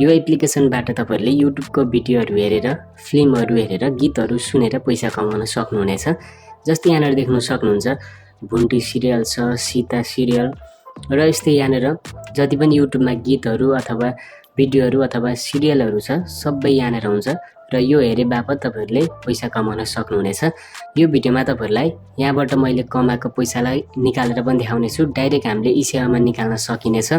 यो एप्लिकेसनबाट तपाईहरुले युट्युबको भिडियोहरु हेरेर, फिल्महरु हेरेर, गीतहरु सुनेर पैसा कमाउन सक्नुहुनेछ। जस्तै यहाँनिर देख्न सक्नुहुन्छ भुन्टी सिरियल छ, सीता सिरियल र यस्तै यहाँनिर जति पनि युट्युबमा गीतहरु अथवा भिडियोहरु अथवा सिरियलहरु छ सबै यहाँनिर हुन्छ र यो हेरे बापत तपाईहरुले पैसा कमाउन सक्नुहुनेछ। यो भिडियोमा तपाईहरुलाई यहाँबाट मैले कमाएको पैसालाई निकालेर पनि देखाउने छु। डाइरेक्ट हामीले eSewaमा निकाल्न सकिनेछ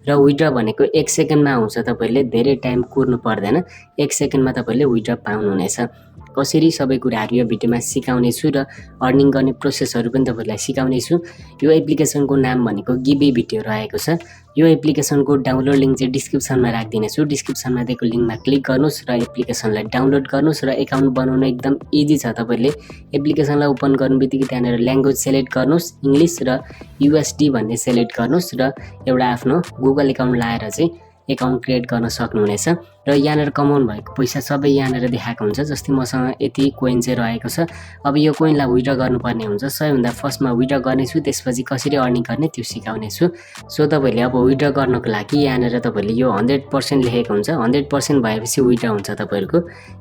र विथड्र भनेको 1 सेकेन्डमा आउँछ। तपाईहरुले धेरै टाइम कुर्नु पर्दैन, 1 सेकेन्डमा तपाईहरुले विथड्र पाउनुहुनेछ। कसरी सबै कुराहरु यो भिडियोमा सिकाउने छु र अर्निङ गर्ने प्रोसेसहरु पनि तपाईहरुलाई सिकाउने छु। यो एप्लिकेसनको नाम भनेको गिभी भिडियो रहेको छ। यो एप्लिकेसनको डाउनलोड लिंक चाहिँ डिस्क्रिप्सनमा राख्दिने छु। डिस्क्रिप्सनमा दिएको लिंकमा क्लिक गर्नुस् र एप्लिकेसनलाई डाउनलोड गर्नुस् र एकाउन्ट बनाउन एकदम इजी छ। तपाईहरुले एप्लिकेसनलाई ओपन गर्नुबित्तिकै त्यहाँनिर ल्याङ्ग्वेज सिलेक्ट गर्नुस्, इंग्लिश र USD भन्ने सिलेक्ट गर्नुस् र एउटा आफ्नो गुगल एकाउन्ट लाएर चाहिँ एकाउन्ट क्रिएट गर्न सक्नुहुनेछ र यहाँनिर कमाउनु भएको पैसा सबै यहाँनिर देखाएको हुन्छ। जस्तै मसँग यति कोइन चाहिँ रहेको छ। अब यो कोइनलाई विथड्र गर्नुपर्ने हुन्छ। सबैभन्दा फर्स्टमा विथड्र गर्ने छु, त्यसपछि कसरी अर्निङ गर्ने त्यो सिकाउने छु। सो तपाईहरुले अब विथड्र गर्नको लागि यहाँनिर तपाईहरुले यो 100% लेखेको हुन्छ। 100% भएपछि विथड्र हुन्छ तपाईहरुको।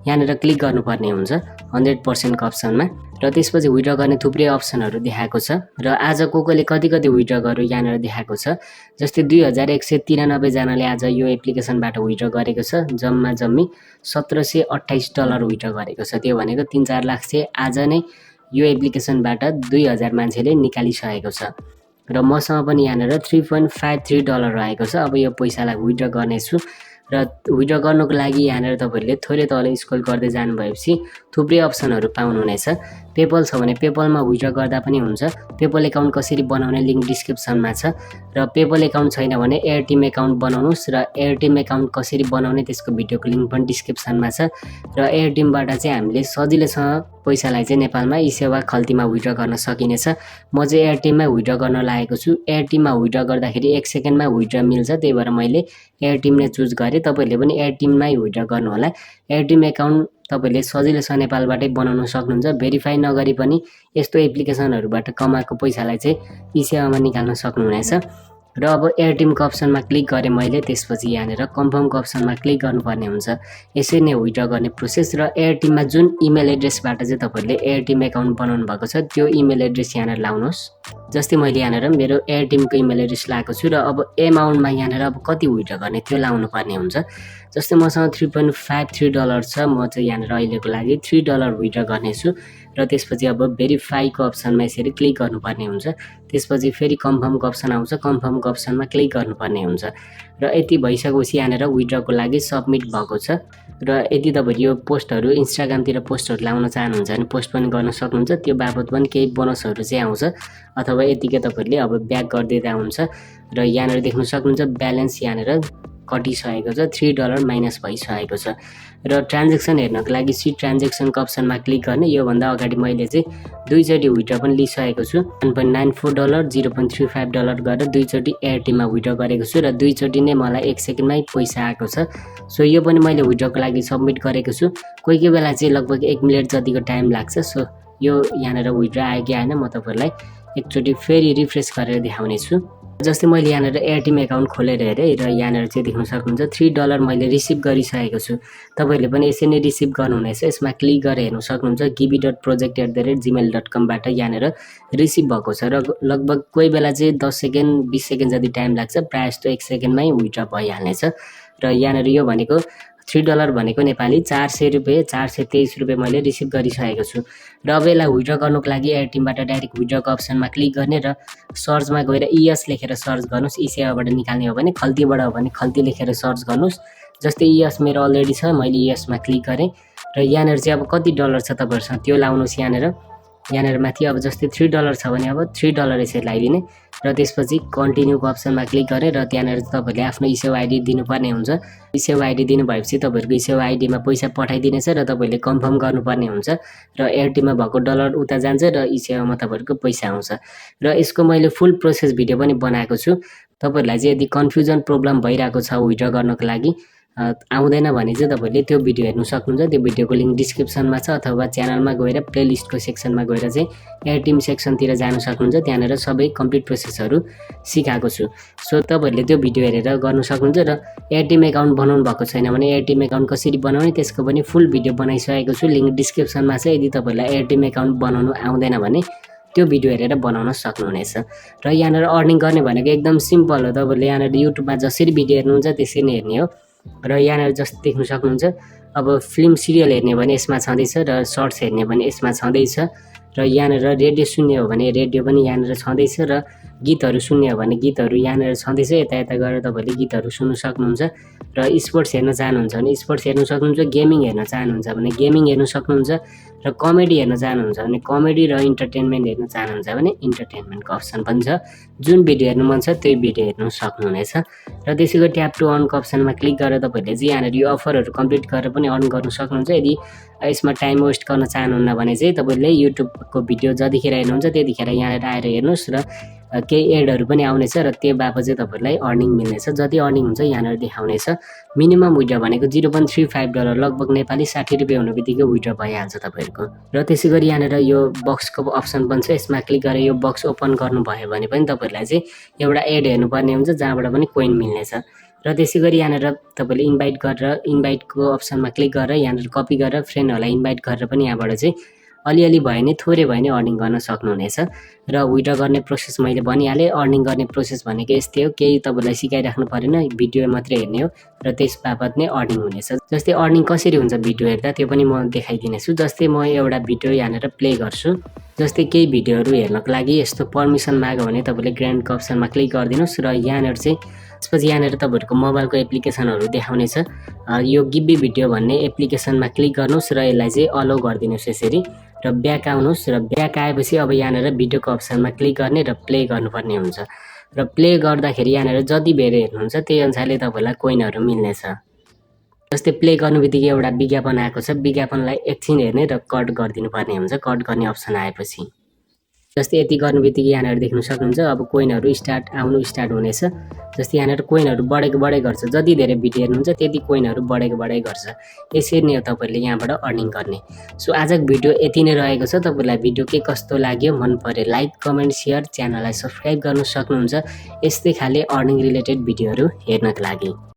यहाँनिर क्लिक गर्नुपर्ने हुन्छ 100% को अप्सनमा र त्यसपछि विथड्र गर्ने थुप्रै अप्सनहरु देखाएको छ र आज कोले कति विथड्र गर्यो यहाँनिर देखाएको छ। जस्तै 2193 जनाले आज यो एप्लिकेसनबाट विथड्र गरेको छ। जम्मा जम्मी $1728 विथड्र गरेको छ। त्यो भनेको 3-4 लाख चाहिँ आज नै यो एप्लिकेसनबाट 2000 मान्छेले निकालिसकेको छ र मसँग पनि यहाँनिर $3.53 रहेको छ। अब यो पैसालाई विथड्र गर्ने छु र विथड्र गर्नको लागि यहाँनिर तपाईहरुले थोरै तल स्क्रल गर्दै जानु भएपछि थुप्रै अप्सनहरु पाउनुहुनेछ। पेपल छ भने पेपलमा विथड्र गर्दा पनि हुन्छ। पेपल एकाउन्ट कसरी बनाउने लिंक डिस्क्रिप्सनमा छ र पेपल एकाउन्ट छैन भने एयरटेल एकाउन्ट बनाउनुस् र एयरटेल एकाउन्ट कसरी बनाउने त्यसको भिडियोको लिंक पनि डिस्क्रिप्सनमा छ र एयरटेलबाट चाहिँ हामीले सजिलैसँग पैसालाई चाहिँ नेपालमा eSewa खल्तीमा विथड्र गर्न सकिनेछ। म चाहिँ एयरटेलमा विथड्र गर्न लागेको छु। एयरटेलमा विथड्र गर्दाखेरि 1 सेकेन्डमा विथड्र मिल्छ, त्यही भएर मैले एयरटेल नै चुज गरे। तपाईहरुले पनि एयरटेलमै विथड्र गर्नु होला। एयरटेल एकाउन्ट तपाईले सजिलैसँग नेपालबाटै बनाउन सक्नुहुन्छ। भेरिफाई नगरी पनि यस्तो एप्लिकेसनहरुबाट कमाएको पैसालाई चाहिँ eSewaमा निकाल्न सक्नुहुनेछ। र अब एयरटेलको अप्सनमा क्लिक गरे मैले, त्यसपछि यहाँनिर कन्फर्मको अप्सनमा क्लिक गर्नुपर्ने हुन्छ। यसरी नै विथड्र गर्ने प्रोसेस र एयरटेलमा जुन इमेल एड्रेसबाट चाहिँ तपाईहरुले एयरटेल एकाउन्ट बनाउनु भएको छ त्यो इमेल एड्रेस यहाँनिर लाउनुस्। जस्तै मैले यहाँनिर मेरो एयरटेलको इमेल एड्रेस लाएको छु र अब एमाउन्टमा यहाँनिर अब कति विथड्र गर्ने त्यो लाउनु पर्ने हुन्छ। जस्तै मसँग $3.53 छ। म चाहिँ यहाँनिर अहिलेको लागि $3 विथड्र गर्ने छु र त्यसपछि अब भेरिफाईको अप्सनमा यसरी क्लिक गर्नुपर्ने हुन्छ। त्यसपछि फेरि कन्फर्मको अप्सन आउँछ। कन्फर्मको अप्सनमा क्लिक गर्नुपर्ने हुन्छ र यति भइसकेपछि यहाँनिर विथड्रको लागि सबमिट भएको छ र यदि तपाईहरु यो पोस्टहरु इन्स्टाग्रामतिर पोस्टहरु लाउन चाहनुहुन्छ भने पोस्ट पनि गर्न सक्नुहुन्छ। त्यो बापत पनि केही बोनसहरु चाहिँ आउँछ अथवा यतिकै तपाईहरुले अब ब्याक गर्दिँदा हुन्छ र यहाँनिर देख्न सक्नुहुन्छ ब्यालेन्स यहाँनिर कटिसकेको छ, $3 माइनस भइसकेको छ र ट्रान्ज्याक्सन हेर्नको लागि सी ट्रान्ज्याक्सनको अप्सनमा क्लिक गर्ने। यो भन्दा अगाडि मैले चाहिँ दुईचोटी विथड्र पनि लिइसकेको छु। $1.94 $0.35 गरेर दुईचोटी एयरटेलमा विथड्र गरेको छु र दुईचोटी नै मलाई 1 सेकेन्डमै पैसा आएको छ। सो यो पनि मैले विथड्रको लागि सबमिट गरेको छु। कोही बेला चाहिँ लगभग 1 मिनेट जतिको टाइम लाग्छ। सो यो यहाँनिर विथड्र आयो कि आएन म तपाईहरुलाई एकचोटी फेरि रिफ्रेश गरेर देखाउने छु। जस्तै मैले यहाँनिर एयरटेल एकाउन्ट खोलेर हेरेँ र यहाँनिर चाहिँ देख्न सक्नुहुन्छ $3 मैले रिसिभ गरिसकेको छु। तपाईहरुले पनि यसरी नै रिसिभ गर्नुहुनेछ। यसमा क्लिक गरेर हेर्न सक्नुहुन्छ givvy.project@gmail.com बाट यहाँनिर रिसिभ भएको छ र लगभग कोही बेला चाहिँ 10 सेकेन्ड 20 सेकेन्ड जति टाइम लाग्छ। प्रायः जस्तो 1 सेकेन्डमै विथड्र भइहाल्नेछ र यहाँनिर यो भनेको $3 भनेको नेपाली 400 रुपैयाँ 423 रुपैयाँ मैले रिसिभ गरिसकेको छु र अब यसलाई विथड्र गर्नको लागि एयरटेलबाट डाइरेक्ट विथड्रको अप्सनमा क्लिक गर्ने र सर्चमा गएर ES लेखेर सर्च गर्नुस्। eSewaबाट निकाल्ने हो भने खल्तीबाट हो भने खल्ती लेखेर सर्च गर्नुस्। जस्तै ES मेरो अलरेडी छ, मैले ES मा क्लिक गरे र यहाँनिर चाहिँ अब कति डलर छ तपाईहरुसँग त्यो लाउनुस्। यहाँनिर माथि अब जस्तै $3 छ भने अब $3 यसरी लगाइदिने र त्यसपछि कन्टिन्यूको अप्सनमा क्लिक गरे र त्यहाँनिर तपाईहरुले आफ्नो eSewa आइडी दिनुपर्ने हुन्छ। eSewa आइडी दिनु भएपछि तपाईहरुको eSewa आइडीमा पैसा पठाइदिनेछ र तपाईहरुले कन्फर्म गर्नुपर्ने हुन्छ र एयरटेलमा भएको डलर उता जान्छ र eSewaमा तपाईहरुको पैसा आउँछ र यसको मैले फुल प्रोसेस भिडियो पनि बनाएको छु। तपाईहरुलाई चाहिँ यदि कन्फ्युजन प्रब्लम भइराको छ विथड्र गर्नको लागि आउँदैन भने चाहिँ तपाईँले त्यो भिडियो हेर्नु सक्नुहुन्छ। त्यो भिडियोको लिङ्क डिस्क्रिप्सनमा छ अथवा च्यानलमा गएर प्लेलिस्टको सेक्सनमा गएर चाहिँ एयर टिम सेक्सनतिर जानु सक्नुहुन्छ। त्यहाँनिर सबै कम्प्लिट प्रोसेसहरू सिकाएको छु। सो तपाईँहरूले त्यो भिडियो हेरेर गर्नु सक्नुहुन्छ। र एयर टिम एकाउन्ट बनाउनु भएको छैन भने एयर टिम एकाउन्ट कसरी बनाउने त्यसको पनि फुल भिडियो बनाइसकेको छु। लिङ्क डिस्क्रिप्सनमा छ। यदि तपाईँलाई एयर टिम एकाउन्ट बनाउनु आउँदैन भने त्यो भिडियो हेरेर बनाउन सक्नुहुनेछ। र यहाँनिर अर्निङ गर्ने भनेको एकदम सिम्पल हो। तपाईँले यहाँनिर युट्युबमा जसरी भिडियो हेर्नुहुन्छ त्यसरी नै हेर्ने हो। र यहाँनिर जस्तो देख्न सक्नुहुन्छ अब फिल्म सिरियल हेर्ने भने यसमा छँदैछ र सर्ट्स हेर्ने भने यसमा छँदैछ। र यहाँनिर रेडियो सुन्ने हो भने रेडियो पनि यहाँनिर छँदैछ र गीतहरू सुन्ने हो भने गीतहरू यहाँनिर छँदैछ। यता गएर तपाईँले गीतहरू सुन्नु सक्नुहुन्छ। र स्पोर्ट्स हेर्न चाहनुहुन्छ भने स्पोर्ट्स हेर्न सक्नुहुन्छ। गेमिङ हेर्न चाहनुहुन्छ भने गेमिङ हेर्न सक्नुहुन्छ। र कमेडी हेर्न चाहनुहुन्छ भने कमेडी र इन्टरटेनमेन्ट हेर्न चाहनुहुन्छ भने इन्टरटेनमेन्टको अप्सन पनि छ। जुन भिडियो हेर्नु मन छ त्यही भिडियो हेर्न सक्नुहुनेछ। र त्यसैगरी ट्याप टु अर्नको अप्सनमा क्लिक गरेर तपाईँले चाहिँ यहाँनिर यो अफरहरू कम्प्लिट गरेर पनि अर्न गर्न सक्नुहुन्छ। यदि यसमा टाइम वेस्ट गर्न चाहनुहुन्न भने चाहिँ तपाईँले युट्युबको भिडियो जतिखेर हेर्नुहुन्छ त्यतिखेर यहाँनिर आएर हेर्नुहोस् र केही एडहरू पनि आउनेछ र त्यो बापत चाहिँ तपाईँलाई अर्निङ मिल्नेछ। जति अर्निङ हुन्छ यहाँनिर देखाउनेछ। मिनिमम विड्र भनेको $0.35 लगभग नेपाली 60 रुपियाँ हुनु बित्तिकै विड्र भइहाल्छ तपाईँहरूको। र त्यसै गरी यहाँनिर यो बक्सको अप्सन पनि छ। यसमा क्लिक गरेर यो बक्स ओपन गर्नुभयो भने पनि तपाईँलाई चाहिँ एउटा एड हेर्नुपर्ने हुन्छ जहाँबाट पनि कोइन मिल्नेछ। र त्यसै गरी यहाँनिर तपाईँले इन्भाइट गरेर इन्भाइटको अप्सनमा क्लिक गरेर यहाँनिर कपी गरेर फ्रेन्डहरूलाई इन्भाइट गरेर पनि यहाँबाट चाहिँ अलिअलि भयो भने थोरै भयो भने अर्निङ गर्न सक्नुहुनेछ। र विड्र गर्ने प्रोसेस मैले भनिहालेँ। अर्निङ गर्ने प्रोसेस भनेको यस्तै हो। केही तपाईँलाई सिकाइराख्नु परेन, भिडियो मात्रै हेर्ने हो र त्यस बापत नै अर्निङ हुनेछ। जस्तै अर्निङ कसरी हुन्छ भिडियो हेर्दा त्यो पनि म देखाइदिनेछु। जस्तै म एउटा भिडियो यहाँनिर प्ले गर्छु। जस्तै केही भिडियोहरू हेर्नको लागि यस्तो पर्मिसन माग्यो भने तपाईँले ग्रान्डको अप्सनमा क्लिक गरिदिनुहोस्। र यहाँनिर चाहिँ त्यसपछि यहाँनिर तपाईँहरूको मोबाइलको एप्लिकेसनहरू देखाउनेछ। यो गिभ्वी भिडियो भन्ने एप्लिकेसनमा क्लिक गर्नुहोस् र यसलाई चाहिँ अलो गरिदिनुहोस् यसरी। र ब्याक आउनुहोस्। र ब्याक आएपछि अब यहाँनिर भिडियोको अप्सनमा क्लिक गर्ने र प्ले गर्नुपर्ने हुन्छ। र प्ले गर्दाखेरि यहाँनिर जति बेर हेर्नुहुन्छ त्यही अनुसारले तपाईँलाई कोइनहरू मिल्नेछ। जस्तै प्ले गर्नु बित्तिकै एउटा विज्ञापन आएको छ। विज्ञापनलाई एकछिन हेर्ने र कट गरिदिनु पर्ने हुन्छ। कट गर्ने अप्सन आएपछि जस्तै यति गर्नु बित्तिकै यहाँनिर देख्न सक्नुहुन्छ अब कोइनहरू आउनु स्टार्ट हुनेछ। जस्तै यहाँनिर कोइनहरू बढेको गर्छ। जति धेरै भिडियो हेर्नुहुन्छ त्यति कोइनहरू बढेको गर्छ। यसरी नै हो तपाईँले यहाँबाट अर्निङ गर्ने। सो आजको भिडियो यति नै रहेको छ। तपाईँलाई भिडियो के कस्तो लाग्यो, मन परे लाइक कमेन्ट सेयर, च्यानललाई सब्सक्राइब गर्न सक्नुहुन्छ यस्तै खाले अर्निङ रिलेटेड भिडियोहरू हेर्नको लागि।